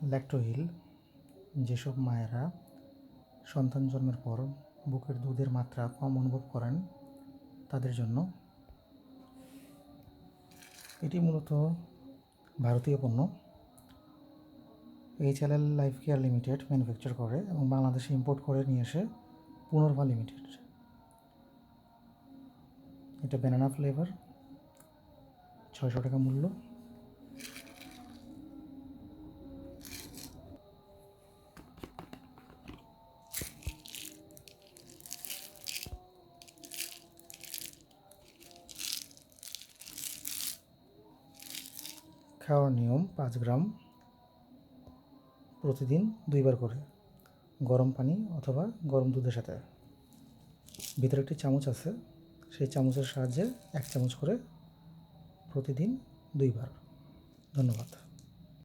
ল্যাক্টোহিল যেসব মায়েরা সন্তান জন্মের পর বুকের দুধের মাত্রা কম অনুভব করেন তাদের জন্য। এটি মূলত ভারতীয় পণ্য। HLL life care limited manufacture করে এবং বাংলাদেশে ইম্পোর্ট করে নিয়ে আসে পুনর্ভা লিমিটেড। এটা ব্যানানা ফ্লেভার, 600 টাকা মূল্য। খাওয়ার নিয়ম 5 গ্রাম প্রতিদিন 2 বার করে, গরম পানি অথবা গরম দুধের সাথে। ভিতরে একটি চামচ আছে, সেই চামচের সাহায্যে 1 চামচ করে প্রতিদিন 2 বার। ধন্যবাদ।